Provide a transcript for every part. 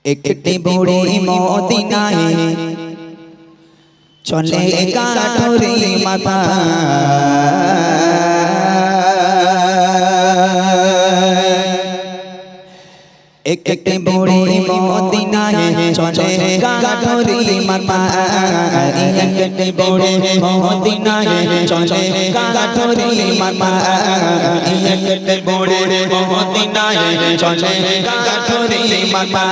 একটি বুড়ি মদিনায় চলে কাঠুরি মাথা একটি বুড়ি মদিনায় চলে কাঠুরি মাথা একটি বুড়ি মদিনায় চলে কাঠুরি মাথা একটি বুড়ি মদিনায় চলে কাঠুরি মাথা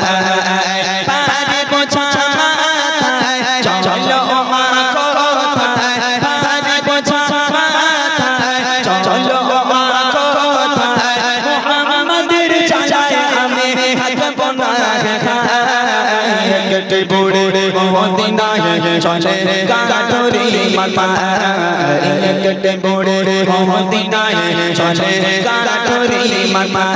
পারে বোঝা মাথায় চলো মা কোথায় পারে বোঝা মাথায় চলো মা কোথায় মুহাম্মাদের চালায় আমি থাকবো না একটি বুড়ি মদিনায় চলে কাঠুরি মাথা একটি বুড়ি মদিনায় চলে কাঠুরি মাথা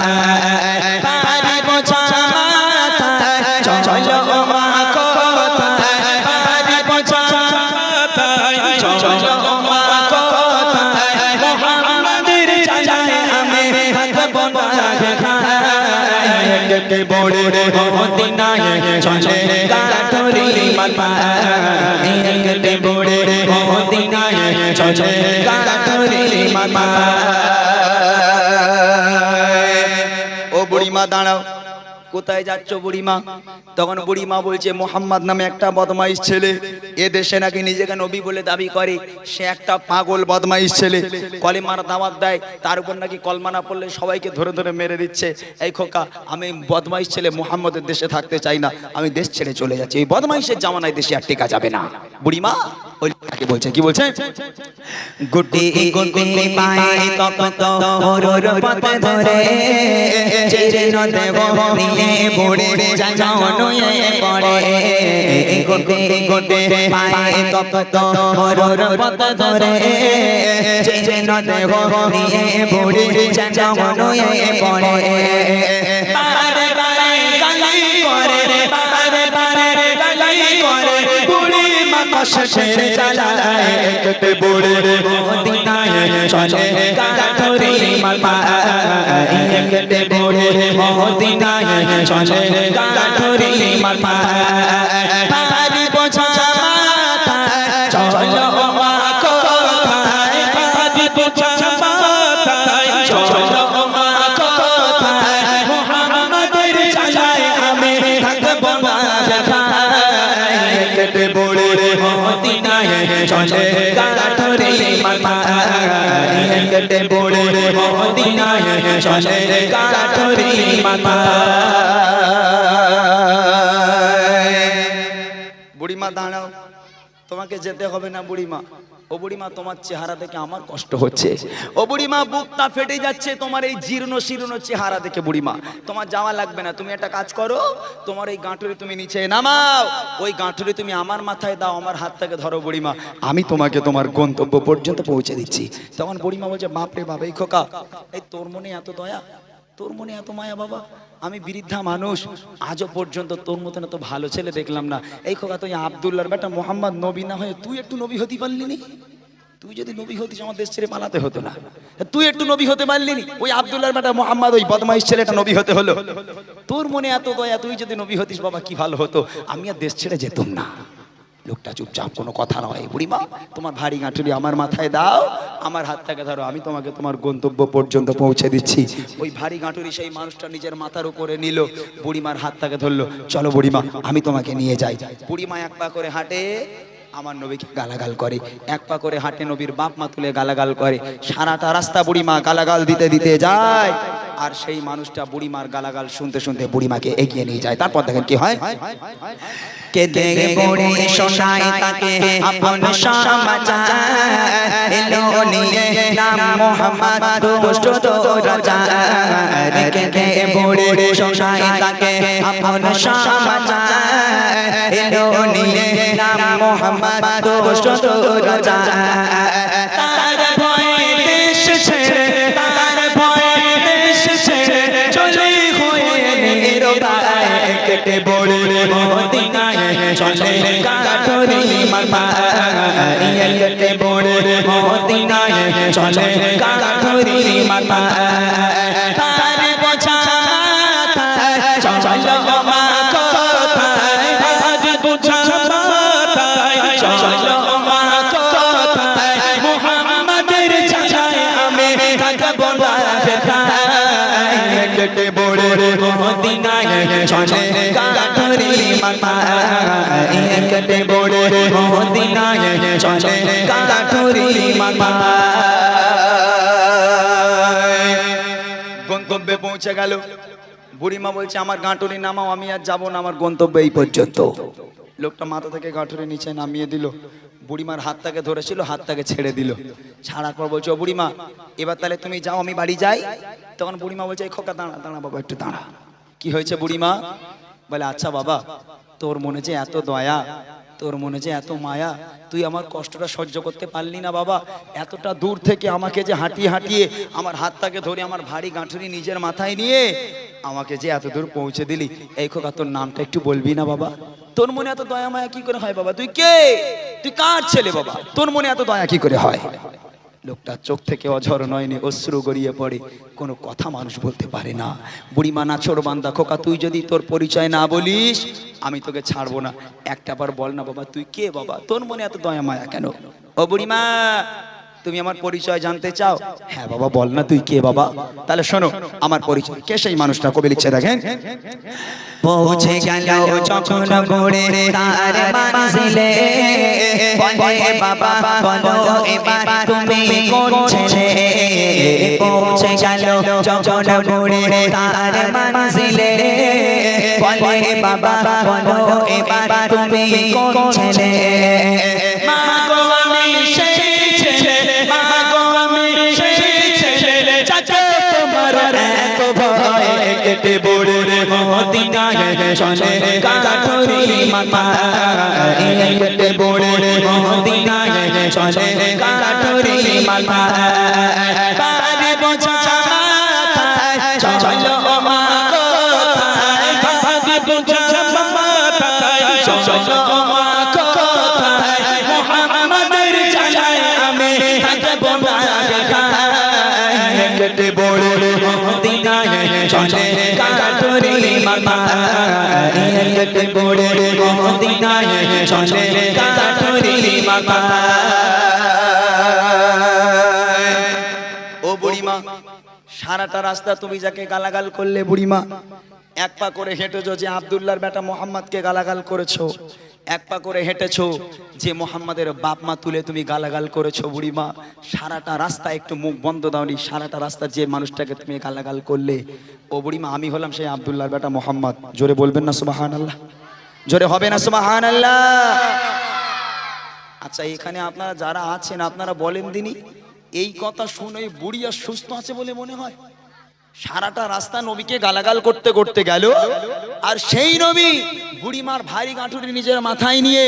পারে বোঝা মাথায় চলো মা কোথায় পারে বোঝা মাথায় চলো মা কোথায় মুহাম্মাদের চালায় আমি থাকবো না একটি বুড়ি মদিনায় চলে কাঠুরি মাথা একটি বুড়ি মদিনায় চলে কাঠুরি মাথা। ও বুড়িমা দাঁড়াও, কোথায় যাচ্ছ বুড়িমা? তখন বুড়িমা বলছে মোহাম্মদ নামে একটা বদমাইশ ছেলে এ দেশে নাকি নিজেকে নবী বলে দাবি করে, সে একটা পাগল বদমাইশ ছেলে, কলিমার দাওয়াত দেয়, তার উপর নাকি কলমা না পড়লে সবাইকে ধরে ধরে মেরে দিচ্ছে। এই খোকা, আমি বদমাইশ ছেলে মোহাম্মদের দেশে থাকতে চাই না, আমি দেশ ছেড়ে চলে যাচ্ছি, এই বদমাইশের জামানায় দেশে আর টেকা যাবে না। বুড়িমা ওই লোকটাকে বলছে, কি বলছে? গুটি গুটি পায়ে তপ্ত ওর পথ ধরে চিরন দেব নিয়ে বুড়ি জানুয়ে পড়ে গুটি গুটি পায়ে তপ্ত ওর পথ ধরে চিরন দেব নিয়ে বুড়ি জানুয়ে পড়ে বারে বারে গালি করে বারে বারে গালি করে বুড়ি কষ্টে চালায় একটি বুড়ি মদিনায় চলে কাঠুরি মাথা একটি বুড়ি মদিনায় চলে কাঠুরি মাথা পারে বোঝা মাথায় চলো মা কোথায় পারে বোঝা মাথায় চলো মা কোথায় মুহাম্মাদের চালায় আমি থাকবো না একটি বুড়ি মদিনায় চলে কাঠুরি মাথা একটি বুড়ি মদিনায় চলে কাঠুরি মাথা। বুড়িমা দাঁড়াও, তোমাকে যেতে হবে না বুড়িমা। ও বুড়িমা, তোমার চেহারা দেখে আমার কষ্ট হচ্ছে। ও বুড়িমা, বুকটা ফেটে যাচ্ছে তোমার এই জীর্ণ শীর্ণ চেহারা দেখে। বুড়িমা, তোমার যাওয়া লাগবে না, তুমি একটা কাজ করো, তোমার এই গাঁটুরি তুমি নিচে নামাও, ওই গাঁটুরি তুমি আমার মাথায় দাও, আমার হাত থেকে ধরো বুড়িমা, আমি তোমাকে তোমার গন্তব্য পর্যন্ত পৌঁছে দিচ্ছি। তখন বুড়িমা বলছে, বাপরে বাপ, এই খোকা, এই তোর মনে এত দয়া, তোর মনে এত মায়া বাবা, আমি বৃদ্ধা মানুষ, আজও পর্যন্ত তোর মতন এত ভালো ছেলে দেখলাম না। এই খোকা, তুই আব্দুল্লাহর বেটা মোহাম্মদ নবী না হয়ে তুই একটু নবী হতে পারলি নি? তুই যদি নবী হতিস আমার দেশ ছেড়ে পালাতে হতো না, তুই একটু নবী হতে পারলি নি? ওই আব্দুল্লাহর বেটা মোহাম্মদ, ওই বদমাইশ ছেলেটা নবী হতে হলো। তোর মনে এত দয়া, তুই যদি নবী হতিস বাবা কি ভালো হতো, আমি আর দেশ ছেড়ে যেতাম না। লোকটা চুপচাপ, কোনো কথা নয়। বুড়িমা, তোমার ভারী গাঁটুরি আমার মাথায় দাও, আমার হাতটাকে ধরো, আমি তোমাকে তোমার গন্তব্য পর্যন্ত পৌঁছে দিচ্ছি। ওই ভারী গাঁটুরি সেই মানুষটা নিজের মাথার উপরে নিল, বুড়িমার হাতটাকে ধরলো, চলো বুড়িমা আমি তোমাকে নিয়ে যাই। বুড়িমা এক পা করে হাঁটে, আমার নবীকে গালাগাল করে, এক পা করে হাঁটে, নবীর বাপ মা তুলে গালাগাল করে, সারাটা রাস্তা বুড়িমা গালাগাল দিতে দিতে যায়। আর সেই মানুষটা বুড়িমার গালাগাল শুনতে শুনতে বুড়িমাকে এগিয়ে নিয়ে যায়। তারপর দেখেন কি হয়। কে দেখে বুড়ি শোনায় তাকে আপন সমাচার, এলো নিয়ে নাম মোহাম্মদ দুষ্ট রাজা। কে দেখে বুড়ি শোনায় তাকে আপন সমাচার, এলো নিয়ে নাম মোহাম্মদ দুষ্ট রাজা। তার ভয়ে দেশ ছেড়ে, তার ভয়ে দেশ ছেড়ে চলে হয়ে নিরুপায় একটি বুড়ি মদিনায় চলে কাঠুরি মাথা একটি বুড়ি মদিনায় চলে কাঠুরি মাথা। পারে বোঝা মাথায় চলো মা চলে কাঠুরি মাথায় কেটে বড়ে মদিনায় চলে কাঠুরি মাথায়। গন্তব্যে পৌঁছে গেল। বুড়িমা বলছে আমার গাঁটুরি নামাও, আমি আর যাবো না, আমার গন্তব্য এই পর্যন্ত। লোকটা মাথা থেকে গাঁটুরি নিচে নামিয়ে দিল। বুড়িমার হাতটাকে ধরেছিল, হাতটাকে ছেড়ে দিল। ছাড়ার পর বলছে ও বুড়িমা এবার তাহলে তুমি যাও, আমি বাড়ি যাই। তখন বুড়িমা বলছে এই খোকা দাঁড়া দাঁড়া বাবা, একটু দাঁড়া। কি হয়েছে বুড়িমা? বলে আচ্ছা বাবা, তোর মনে যে এত দয়া, তোর মনে যে এত মায়া, তুই আমার কষ্টটা সহ্য করতে পারলি না বাবা। এতটা দূর থেকে আমাকে যে হাঁটিয়ে হাঁটিয়ে আমার হাতটাকে ধরে আমার ভারী গাঁঠুরি নিজের মাথায় নিয়ে আমাকে যে এত দূর পৌঁছে দিলি, এই খোকা তোর নামটা একটু বলবি না বাবা? তোর মনে এত দয়া মায়া কি করে হয় বাবা? তুই কে? তুই কার ছেলে বাবা? তোর মনে এত দয়া কি করে হয়? লোকটা চোখ থেকে অঝর নয়নে অশ্রু গড়িয়ে পড়ে, কোনো কথা মানুষ বলতে পারে না। বুড়িমা নাছোড় বান্দা, খোকা তুই যদি তোর পরিচয় না বলিস আমি তোকে ছাড়বো না। একটা বার বল না বাবা তুই কে বাবা, তোর মনে এত দয়া মায়া কেন? ও বুড়িমা তুমি আমার পরিচয় জানতে চাও? হ্যাঁ বাবা বল না তুই কে বাবা। তাহলে শোনো আমার পরিচয়। কে সেই মানুষটা? কবি লিখছে দেখেন, পৌঁছে গেল যখন ঘুরে তার মঞ্জিলে, বলে বাবা বলো এবার তুমি কোন ছেলে? পৌঁছে গেল যখন ঘুরে তার মঞ্জিলে, বলে বাবা বলো এবার তুমি কোন ছেলে? মা গো আমি সেই ছেলে, মা গো আমি সেই ছেলে, চাচা তোমার এত ভয় কেটে বড়ে মদিনায় চলে কাঠুরি মাথায় কেটে বড়ে মদিনায় চলে কাঠুরি মাথায়। পারে বোঝা মাথায় চলো মা কোথায়, পারে বোঝা মাথায় চলো মা কোথায়, মুহাম্মাদের জানায় আমি থাকবো না গায়ে। কেটে বড়ে মদিনায় চলে কাঠুরি মাথায় কেটে বড়ে মদিনায় চলে কাঠুরি মাথায়। ও বুড়িমা সারাটা রাস্তা তুমি যাকে গালাগাল করলে বুড়িমা, এক পা করে হেঁটেছো যে আব্দুল্লাহর বেটা মোহাম্মদকে গালাগাল করেছো, এক পা করে হেঁটেছো যে মোহাম্মদের বাপ মা তুলে তুমি গালাগাল করেছো বুড়িমা। সারাটা রাস্তা একটু মুখ বন্ধ দাওনি, সারাটা রাস্তা যে মানুষটাকে তুমি গালাগাল করলে ও বুড়িমা আমি হলাম সেই আব্দুল্লাহর বেটা মোহাম্মদ। জোরে বলবেন না সুবহানাল্লাহ? জোরে হবে না সুবহানাল্লাহ? আচ্ছা এখানে আপনারা যারা আছেন আপনারা বলেন দিনই, এই কথা শুনে বুড়ি আর সুস্থ আছে বলে মনে হয়? সারাটা রাস্তা নবীকে গালাগাল করতে করতে গেল, আর সেই নবী বুড়িমার ভারী গাঁঠুরি নিজের মাথায় নিয়ে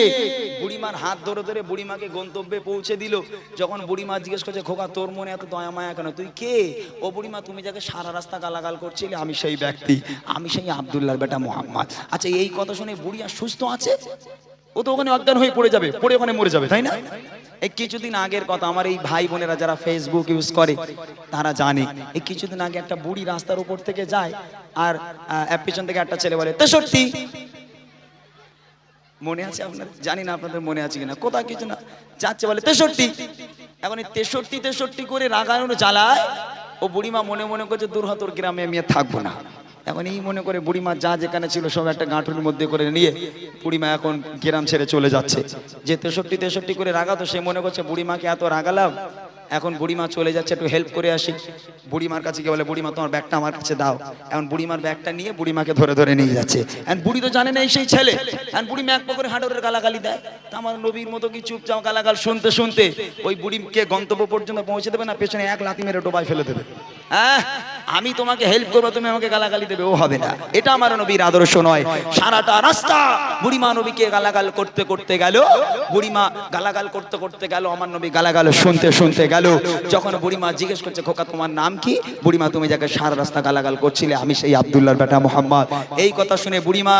বুড়িমার হাত ধরে ধরে বুড়িমাকে গন্তব্যে পৌঁছে দিল। যখন বুড়িমা জিজ্ঞেস করছে খোকা তোর মনে এত দয়া মায়া কেন, তুই কে? ও বুড়িমা তুমি যাকে সারা রাস্তা গালাগাল করছিলে আমি সেই ব্যক্তি, আমি সেই আব্দুল্লাহর বেটা মোহাম্মদ। আচ্ছা এই কথা শুনে বুড়ি আর সুস্থ আছে? ও তো ওখানে অজ্ঞান হয়ে পড়ে যাবে, পড়ে ওখানে মরে যাবে, তাই না? এই কিছুদিন আগের কথা, আমার এই ভাই বোনেরা যারা ফেসবুক ইউজ করে তারা জানে, এই কিছুদিন আগে একটা বুড়ি রাস্তার উপর থেকে যায় আর পিছন থেকে একটা ছেলে বলে 63। মনে আছে আপনার? জানি না আপনাদের মনে আছে কিনা, কোথাও কিছু না যাচ্ছে বলে 63। এখন এই 63 করে রাগানো জ্বালায় ও বুড়িমা মনে মনে করছে দুর্হতর গ্রামে আমি থাকবো না। এখন এই মনে করে বুড়িমা যা যেখানে ছিল সব একটা গাঁটুর মধ্যে করে নিয়ে বুড়িমা এখন গ্রাম ছেড়ে চলে যাচ্ছে। যে 63 করে রাগাতো সে মনে করছে বুড়িমাকে এত রাগালাম, এখন বুড়িমা চলে যাচ্ছে, একটু হেল্প করে আসি। বুড়িমার কাছে গিয়ে বলে বুড়িমা তোমার ব্যাগটা আমার কাছে দাও। এখন বুড়িমার ব্যাগটা নিয়ে বুড়িমাকে ধরে ধরে নিয়ে যাচ্ছে। এখন বুড়ি তো জানে না এই সেই ছেলে। এখন বুড়ি ম্যাক করে হাঁটুরের গালাগালি দেয়। আমার নবীর মতো কি চুপচাপ গালাগাল শুনতে শুনতে ওই বুড়িকে গন্তব্য পর্যন্ত পৌঁছে দেবে না, পেছনে এক লাথি মেরে ডোবায় ফেলে দেবে। হ্যাঁ আমি তোমাকে হেল্প করবো, তুমি আমাকে গালাগালি দেবে, ও হবে না। এটা আমার নবীর আদর্শ নয়। সারাটা রাস্তা বুড়িমা নবীকে গালাগাল করতে করতে গেল, বুড়িমা গালাগাল করতে করতে গেল, আমার নবী গালাগাল শুনতে শুনতে গেল। যখন বুড়িমা জিজ্ঞেস করছে খোকা তোমার নাম কি? বুড়িমা তুমি যাকে সারা রাস্তা গালাগাল করছিলে আমি সেই আব্দুল্লাহর বেটা মোহাম্মদ। এই কথা শুনে বুড়িমা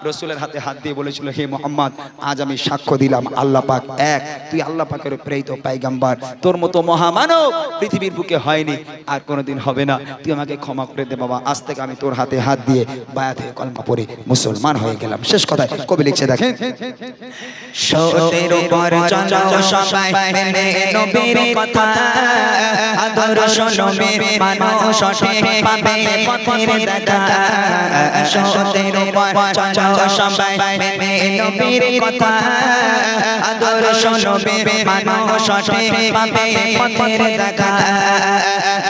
রসুলের হাতে হাত দিয়ে বলেছিল, হে মুহাম্মদ, আজ আমি সাক্ষ্য দিলাম আল্লাহ পাক এক, তুই আল্লাহ পাকের প্রেরিত পয়গম্বর, তোর মতো মহামানব পৃথিবীর বুকে হয়নি, আর কোনোদিন হবে না, তুই আমাকে ক্ষমা করে দে বাবা, আজ থেকে আমি তোর হাতে হাত দিয়ে বায়াত হয়ে কলমা পড়ে মুসলমান হয়ে গেলাম। শেষ কথায় কবি লিখছে, দেখেন, সতের উপর চলো সবাই মেনে নবীর কথা, আদর্শ নবীর মানো সঠিক পাবে পথের দেখা। সতের উপর চলো সবাই মেনে নবীর কথা, আদর্শ নবীর মানো সঠিক পাবে পথের দেখা।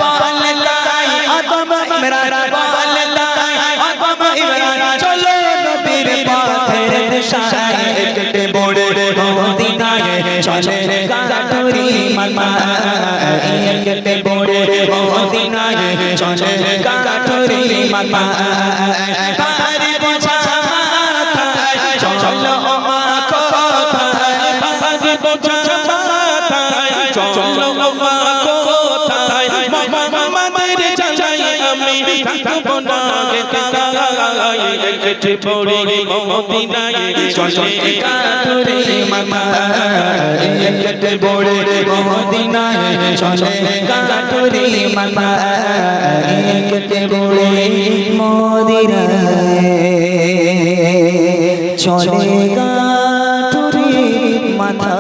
বলতাই আদম ইমরান, বলতাই আদম ইমরান, চলো নবীর পথের দিশায়, একটে বড়ে মদিনায় চলে কাটুরি মামা, একটে বড়ে মদিনায় চলে কাটুরি মামা। পারি বোঝা মাথায় চলো মা কোথায়, পারি বোঝা মাথায় চলো মা কোথায়, মোহাম্মদের চাচাই আমি থাকবো না কারায়, একটে বড়ে মদিনায় চলে কাটুরি মামা, একটে বড়ে মদিনায় চলে কাটুরি মামা, একটে বড়ে মদিনায় চলে কাটুরি মাথা।